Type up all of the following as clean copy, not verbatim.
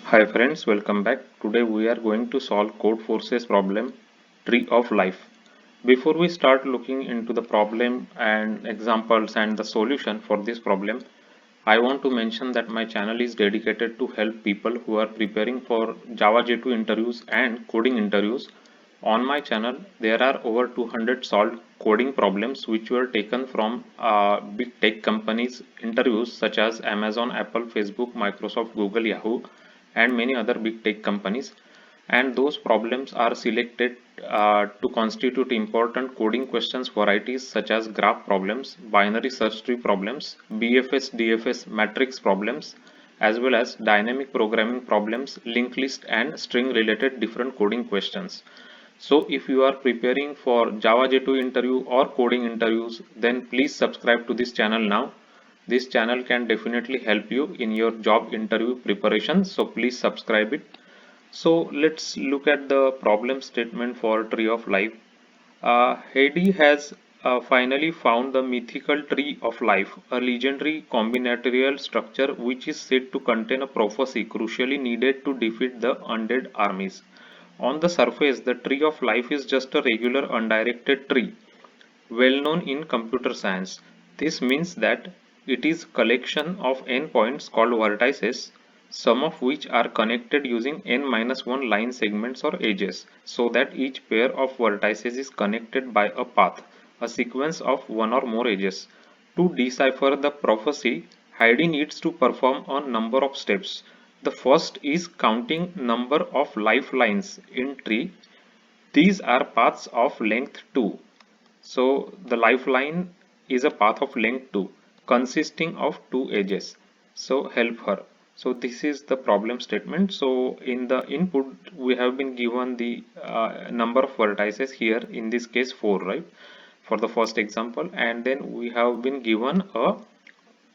Hi friends, welcome back. Today we are going to solve Codeforce's problem Tree of Life. Before we start looking into the problem and examples and the solution for this problem, I want to mention that my channel is dedicated to help people who are preparing for Java J2 interviews and coding interviews. On my channel, there are over 200 solved coding problems which were taken from big tech companies interviews such as Amazon, Apple, Facebook, Microsoft, Google, Yahoo, and many other big tech companies, and those problems are selected to constitute important coding questions varieties such as graph problems, binary search tree problems, BFS, DFS matrix problems, as well as dynamic programming problems, linked list and string related different coding questions. So if you are preparing for Java J2 interview or coding interviews, then please subscribe to this channel now. This channel can definitely help you in your job interview preparation, so please subscribe it. So let's look at the problem statement for Tree of Life. Heidi has finally found the mythical Tree of Life, a legendary combinatorial structure which is said to contain a prophecy crucially needed to defeat the undead armies. On the surface, the Tree of Life is just a regular undirected tree, well known in computer science. This means that it is collection of n points called vertices, some of which are connected using n-1 line segments or edges, so that each pair of vertices is connected by a path, a sequence of one or more edges. To decipher the prophecy, Heidi needs to perform a number of steps. The first is counting number of lifelines in tree. These are paths of length 2. So the lifeline is a path of length 2 consisting of two edges. So help her. So this is the problem statement. So in the input we have been given the number of vertices, here in this case 4, right, for the first example, and then we have been given a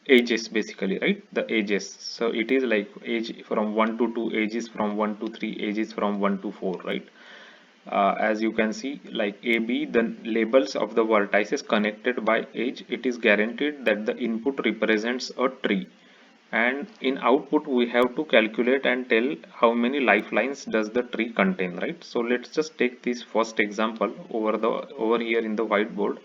edges basically, right, the edges. So it is like edge from 1 to 2, edges from 1 to 3, edges from 1 to 4, right. As you can see, like AB, the labels of the vertices connected by edge, it is guaranteed that the input represents a tree, and in output we have to calculate and tell how many lifelines does the tree contain, right. So let's just take this first example over here in the whiteboard.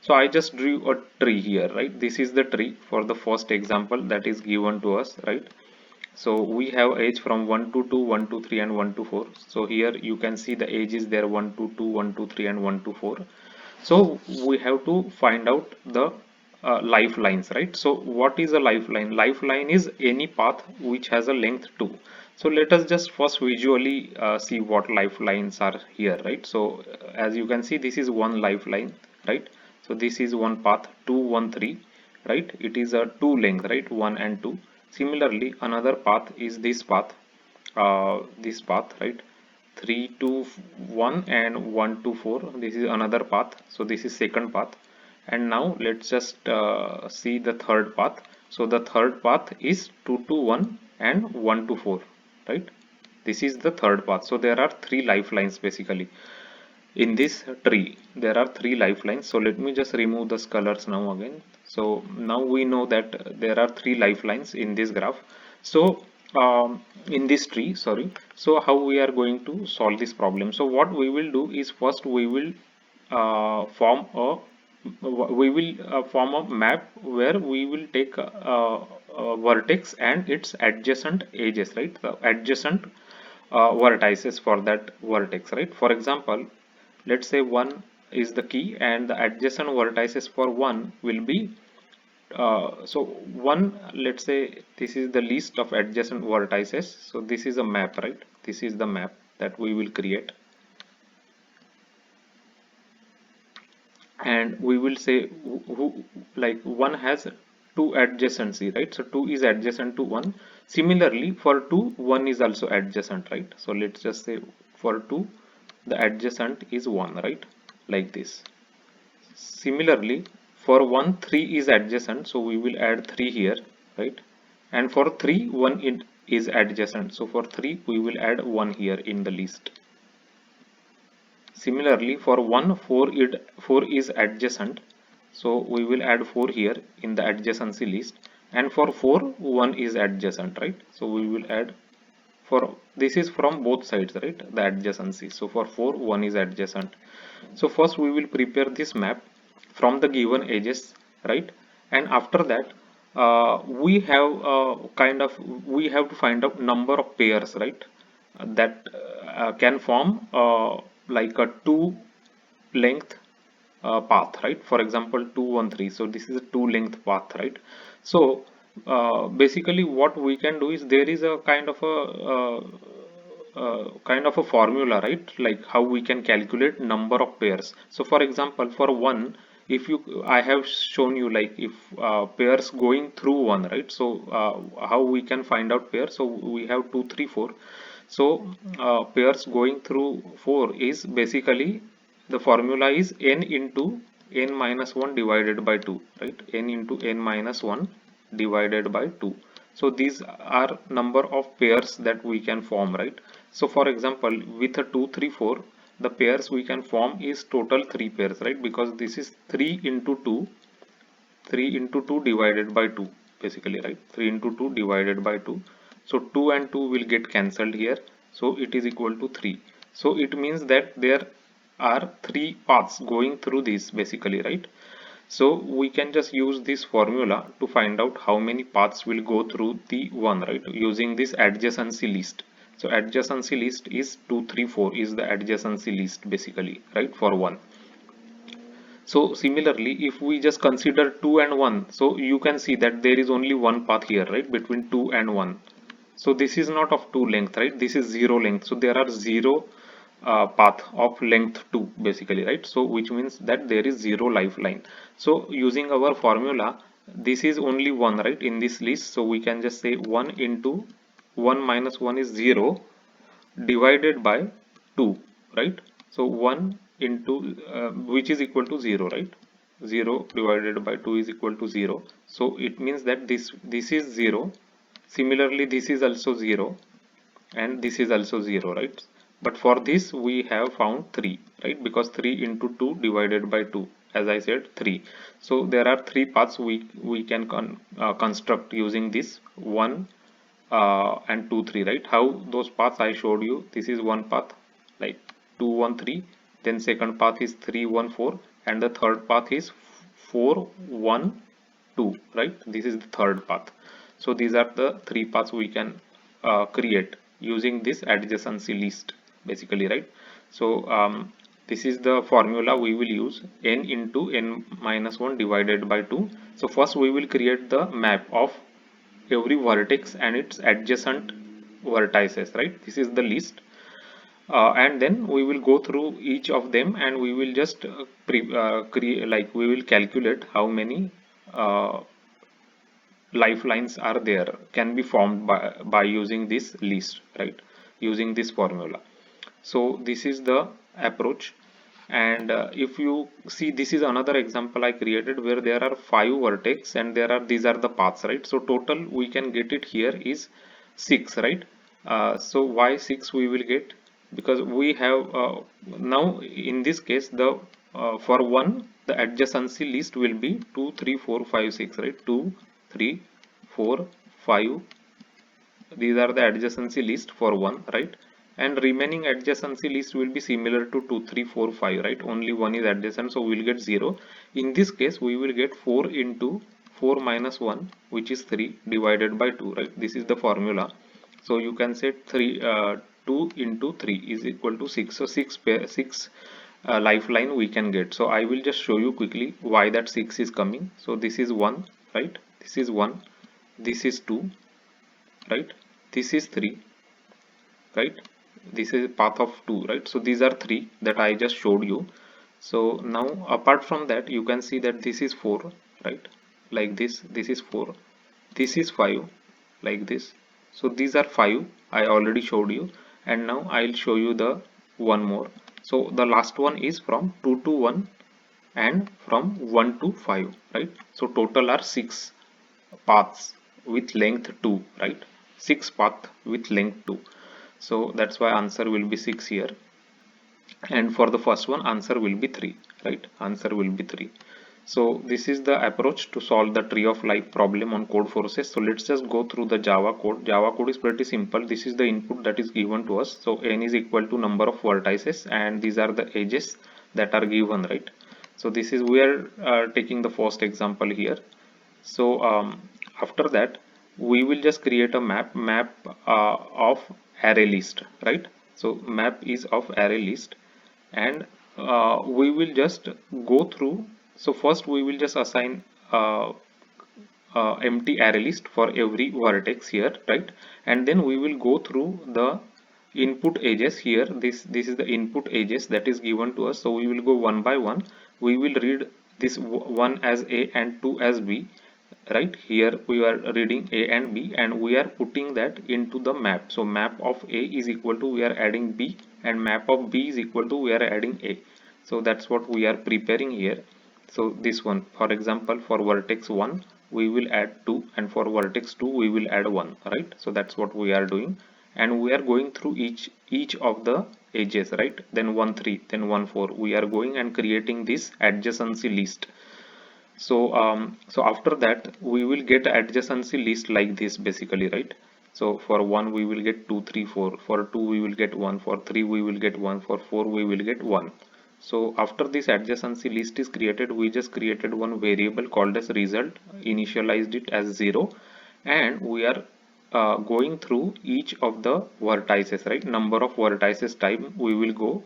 So I just drew a tree here, right. This is the tree for the first example that is given to us, right. So we have age from 1 to 2, 1 to 3 and 1 to 4. So here you can see the age is there 1 to 2, 1 to 3 and 1 to 4. So we have to find out the lifelines, right. So what is a lifeline? Lifeline is any path which has a length 2. So let us just first visually see what lifelines are here, right. So as you can see, this is one lifeline, right. So this is one path 2 1 3, right. It is a 2 length, right, 1 and 2. Similarly, another path is this path, right, 3 to 1 and 1 to 4. This is another path. So this is second path. And now let's just see the third path. So the third path is 2 to 1 and 1 to 4, right. This is the third path. So there are three lifelines basically. In this tree there are three lifelines. So let me just remove the colors now again. So now we know that there are three lifelines in this graph. So in this tree, sorry. So how we are going to solve this problem? So what we will do is, first we will form a map where we will take a vertex and its adjacent edges, right, the adjacent vertices for that vertex, right. For example, let's say 1 is the key and the adjacent vertices for 1 will be so 1, let's say this is the list of adjacent vertices. So this is a map, right. This is the map that we will create, and we will say like 1 has 2 adjacency, right. So 2 is adjacent to 1. Similarly for 2, 1 is also adjacent, right. So let's just say for 2 the adjacent is 1, right, like this. Similarly for 1, 3 is adjacent, so we will add 3 here, right. And for 3, 1 is adjacent, so for 3 we will add 1 here in the list. Similarly for 1, 4 is adjacent, so we will add 4 here in the adjacency list. And for 4, 1 is adjacent, right, so we will add for this is from both sides, right? The adjacency. So for 4, 1 is adjacent. So first we will prepare this map from the given edges, right? And after that, we have we have to find out number of pairs, right? That can form like a two length path, right? For example, 213. So this is a two length path, right? So basically what we can do is there is a kind of a formula, right? Like how we can calculate number of pairs. So for example, for one, if you I have shown you like if pairs going through one, right? So how we can find out pairs? So we have 2 3 4. So pairs going through 4 is basically the formula is n into n minus 1 divided by 2, right? N into n minus 1 divided by 2. So these are number of pairs that we can form, right? So for example, with a 2 3 4, the pairs we can form is total 3 pairs, right? Because this is 3 into 2, 3 into 2 divided by 2 basically, right? 3 into 2 divided by 2. So 2 and 2 will get cancelled here, so it is equal to 3. So it means that there are 3 paths going through this basically, right? So we can just use this formula to find out how many paths will go through the one, right? Using this adjacency list. So adjacency list is 2 3 4 is the adjacency list basically, right? For one. So similarly, if we just consider 2 and 1, so you can see that there is only one path here, right, between 2 and 1. So this is not of 2 length, right? This is 0 length. So there are 0 path of length 2 basically, right? So which means that there is 0 lifeline. So using our formula, this is only 1, right, in this list. So we can just say 1 into 1 minus 1 is 0 divided by 2, right? So 1 into which is equal to 0, right? 0 divided by 2 is equal to 0. So it means that this is 0. Similarly, this is also 0 and this is also 0, right? But for this we have found 3, right? Because 3 into 2 divided by 2, as I said, 3. So there are 3 paths we can construct using this 1 and 2 3, right? How those paths I showed you, this is one path like 2 1 3, then second path is 3 1 4, and the third path is 4 1 2, right? This is the third path. So these are the 3 paths we can create using this adjacency list basically, right? So this is the formula we will use, n into n minus 1 divided by 2. So first we will create the map of every vertex and its adjacent vertices, right? This is the list, and then we will go through each of them and we will just create, like we will calculate how many lifelines are there, can be formed by using this list, right? Using this formula. So this is the approach. And if you see, this is another example I created where there are 5 vertex and there are, these are the paths, right? So total we can get it here is 6, right? So why 6 we will get? Because we have now in this case the for one the adjacency list will be 2 3 4 5 6, right? 2 3 4 5, these are the adjacency list for one, right? And remaining adjacency list will be similar to 2 3 4 5, right? Only one is adjacent, so we will get 0. In this case we will get 4 into 4 minus 1, which is 3 divided by 2, right? This is the formula. So you can say 2 into 3 is equal to 6. So 6 lifeline we can get. So I will just show you quickly why that 6 is coming. So this is 1, right? This is 1, this is 2, right? This is 3, right? This is path of 2, right? So these are 3 that I just showed you. So now apart from that, you can see that this is 4, right? Like this is 4, this is 5, like this. So these are 5 I already showed you, and now I'll show you the one more. So the last one is from 2 to 1 and from 1 to 5, right? So total are 6 paths with length 2, right? 6 path with length 2. So that's why answer will be 6 here. And for the first one, answer will be 3, right? Answer will be 3. So this is the approach to solve the tree of life problem on Codeforces. So let's just go through the Java code. Java code is pretty simple. This is the input that is given to us. So n is equal to number of vertices, and these are the edges that are given, right? So this is, we are taking the first example here. So after that, we will just create a map of array list, right? So map is of array list, and we will just go through. So first we will just assign empty array list for every vertex here, right? And then we will go through the input edges here. This is the input edges that is given to us. So we will go one by one. We will read this one as A and two as B, right? Here we are reading A and B, and we are putting that into the map. So map of A is equal to, we are adding B, and map of B is equal to, we are adding A. So that's what we are preparing here. So this one, for example, for vertex 1 we will add 2, and for vertex 2 we will add 1, right? So that's what we are doing, and we are going through each of the edges, right? Then 1 3, then 1 4, we are going and creating this adjacency list. So after that we will get adjacency list like this basically, right? So for 1 we will get 2 3 4, for 2 we will get 1, for 3 we will get 1, for 4 we will get 1. So after this adjacency list is created, we just created one variable called as result, initialized it as 0, and we are going through each of the vertices, right? Number of vertices time we will go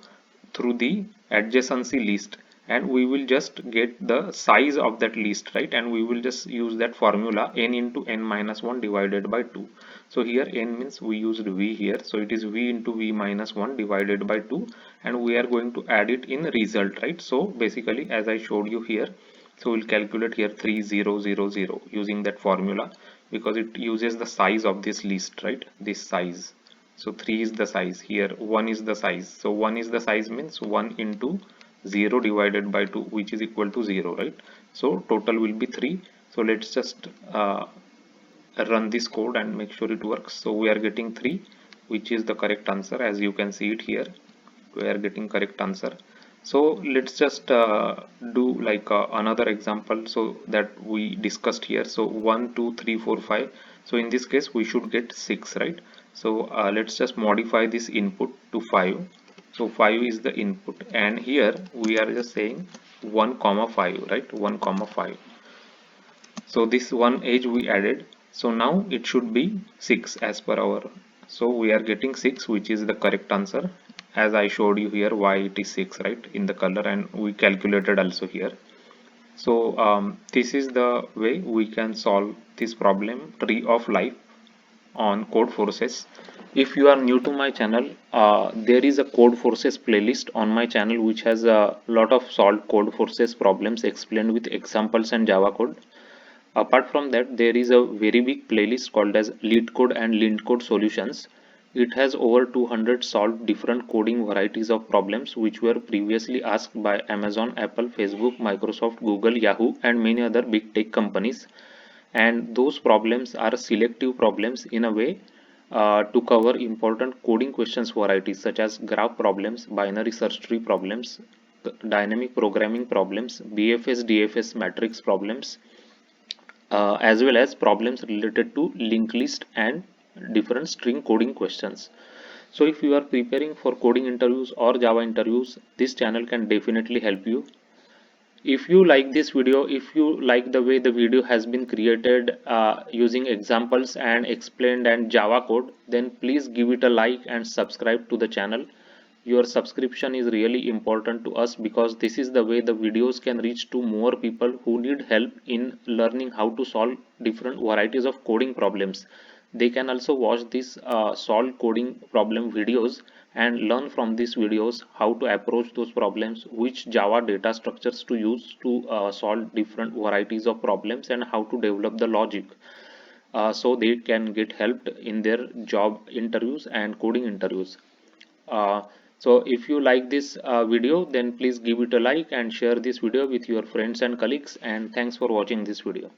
through the adjacency list, and we will just get the size of that list, right? And we will just use that formula, n into n minus 1 divided by 2. So here n means we used v here, so it is v into v minus 1 divided by 2, and we are going to add it in result, right? So basically, as I showed you here, so we'll calculate here 3000 using that formula, because it uses the size of this list, right? This size. So 3 is the size, here 1 is the size. So 1 is the size means 1 into 0 divided by 2, which is equal to 0, right? So total will be 3. So let's just run this code and make sure it works. So we are getting 3, which is the correct answer. As you can see it here, we are getting correct answer. So let's just do like another example so that we discussed here. So 1 2 3 4 5, so in this case we should get 6, right? So let's just modify this input to 5. So 5 is the input, and here we are just saying 1 comma 5, right? 1 comma 5. So this one edge we added, so now it should be 6 as per our. So we are getting 6, which is the correct answer, as I showed you here why it is 6, right, in the color, and we calculated also here. So this is the way we can solve this problem, tree of life, on Codeforces. If you are new to my channel, there is a Codeforces playlist on my channel which has a lot of solved Codeforces problems explained with examples and Java code. Apart from that, there is a very big playlist called as LeetCode and LeetCode Solutions. It has over 200 solved different coding varieties of problems which were previously asked by Amazon, Apple, Facebook, Microsoft, Google, Yahoo, and many other big tech companies. And those problems are selective problems in a way to cover important coding questions varieties such as graph problems, binary search tree problems, dynamic programming problems, BFS, DFS matrix problems, as well as problems related to linked list and different string coding questions. So if you are preparing for coding interviews or Java interviews, this channel can definitely help you. If you like this video, if you like the way the video has been created using examples and explained and Java code, then please give it a like and subscribe to the channel. Your subscription is really important to us because this is the way the videos can reach to more people who need help in learning how to solve different varieties of coding problems. They can also watch these solve coding problem videos and learn from these videos how to approach those problems, which Java data structures to use to solve different varieties of problems, and how to develop the logic so they can get helped in their job interviews and coding interviews. Uh, so if you like this video, then please give it a like and share this video with your friends and colleagues, and thanks for watching this video.